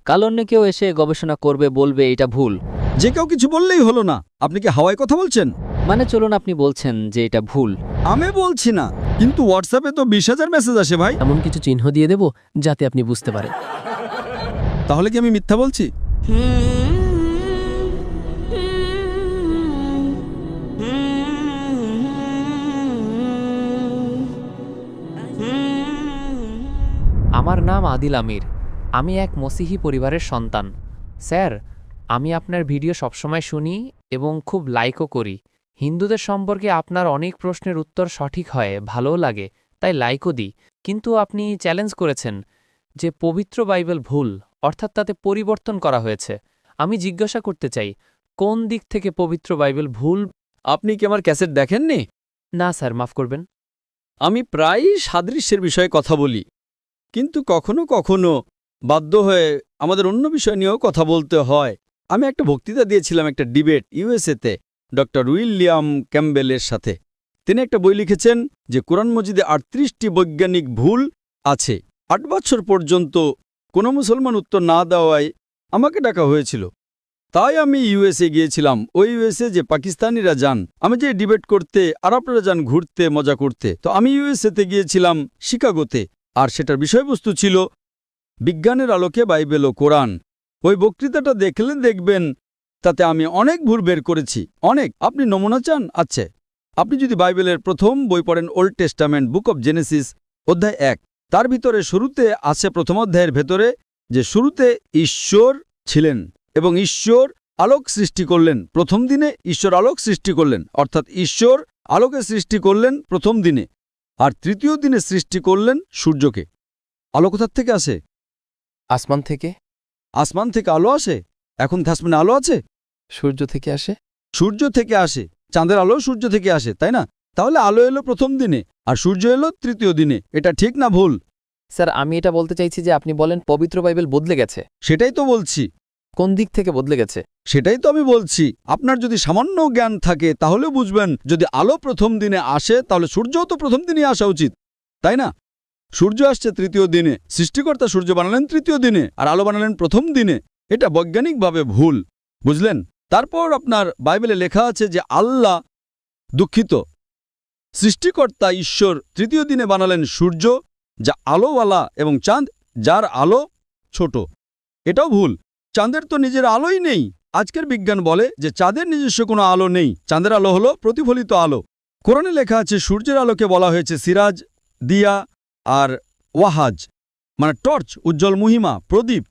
কাল অন্য কেউ এসে গবেষণা করবে, বলবে এটা ভুল। যে কেউ কিছু বললেই হলো না। আপনি কি হাওয়ায় কথা বলছেন? মানে চলুন, আপনি বলছেন যে এটা ভুল। আমি বলছি না, কিন্তু হোয়াটসঅ্যাপে তো 20,000 মেসেজ আসে ভাই। এমন কিছু চিহ্ন দিয়ে দেব যাতে আপনি বুঝতে পারেন। তাহলে কি আমি মিথ্যা বলছি? আমার নাম আদিল আমির। আমি এক মসিহি পরিবারের সন্তান। স্যার, আমি আপনার ভিডিও সবসময় শুনি এবং খুব লাইকও করি। হিন্দুদের সম্পর্কে আপনার অনেক প্রশ্নের উত্তর সঠিক হয়, ভালোও লাগে, তাই লাইকও দিই। কিন্তু আপনি চ্যালেঞ্জ করেছেন যে পবিত্র বাইবেল ভুল, অর্থাৎ তাতে পরিবর্তন করা হয়েছে। আমি জিজ্ঞাসা করতে চাই, কোন দিক থেকে পবিত্র বাইবেল ভুল? আপনি কি আমার ক্যাসেট দেখেননি? না স্যার, মাফ করবেন। আমি প্রায়ই সাদৃশ্যের বিষয়ে কথা বলি, কিন্তু কখনো কখনো বাধ্য হয়ে আমাদের অন্য বিষয় নিয়েও কথা বলতে হয়। আমি একটা বক্তৃতা দিয়েছিলাম, একটা ডিবেট ইউএসএতে ডক্টর উইলিয়াম ক্যাম্বেলের সাথে। তিনি একটা বই লিখেছেন যে কোরআন মজিদে 38টি বৈজ্ঞানিক ভুল আছে। 8 বছর পর্যন্ত কোনো মুসলমান উত্তর না দেওয়ায় আমাকে ডাকা হয়েছিল। তাই আমি ইউএসএ গিয়েছিলাম, ওই ইউএসএ যে পাকিস্তানিরা যান। আমি যে ডিবেট করতে আর আপনারা যান ঘুরতে, মজা করতে। তো আমি ইউএসএতে গিয়েছিলাম শিকাগোতে, আর সেটার বিষয়বস্তু ছিল বিজ্ঞানের আলোকে বাইবেল ও কোরআন। ওই বক্তৃতাটা দেখলে দেখবেন তাতে আমি অনেক ভুল বের করেছি, অনেক। আপনি নমুনা চান? আচ্ছা, আপনি যদি বাইবেলের প্রথম বই পড়েন, old testament, book of Genesis, অধ্যায় 1, তার ভিতরে শুরুতে আছে, প্রথম অধ্যায়ের ভেতরে, যে শুরুতে ঈশ্বর ছিলেন এবং ঈশ্বর আলোক সৃষ্টি করলেন। প্রথম দিনে ঈশ্বর আলোক সৃষ্টি করলেন, অর্থাৎ ঈশ্বর আলোকে সৃষ্টি করলেন প্রথম দিনে, আর তৃতীয় দিনে সৃষ্টি করলেন সূর্যকে। আলো কোথার থেকে আসে? আসমান থেকে। আসমান থেকে আলো আসে? এখন আসমানে আলো আছে? সূর্য থেকে আসে। সূর্য থেকে আসে। চাঁদের আলো সূর্য থেকে আসে, তাই না? তাহলে আলো এলো প্রথম দিনে আর সূর্য এলো তৃতীয় দিনে। এটা ঠিক না ভুল? স্যার, আমি এটা বলতে চাইছি যে আপনি বলেন পবিত্র বাইবেল বদলে গেছে। সেটাই তো বলছি। কোন দিক থেকে বদলে গেছে? সেটাই তো আমি বলছি। আপনার যদি সামান্য জ্ঞান থাকে তাহলে বুঝবেন, যদি আলো প্রথম দিনে আসে তাহলে সূর্যও তো প্রথম দিনে আসা উচিত, তাই না? সূর্য আসছে তৃতীয় দিনে, সৃষ্টিকর্তা সূর্য বানালেন তৃতীয় দিনে আর আলো বানালেন প্রথম দিনে। এটা বৈজ্ঞানিকভাবে ভুল, বুঝলেন? তারপর আপনার বাইবেলে লেখা আছে যে আল্লাহ, দুঃখিত, সৃষ্টিকর্তা ঈশ্বর তৃতীয় দিনে বানালেন সূর্য, যা আলোওয়ালা, এবং চাঁদ, যার আলো ছোট। এটাও ভুল। চাঁদের তো নিজের আলোই নেই। আজকের বিজ্ঞান বলে যে চাঁদের নিজস্ব কোনো আলো নেই, চাঁদের আলো হলো প্রতিফলিত আলো। কোরআনে লেখা আছে সূর্যের আলোকে বলা হয়েছে সিরাজ, দিয়া আর ওয়াহাজ, মানে টর্চ, উজ্জ্বল মহিমা, প্রদীপ।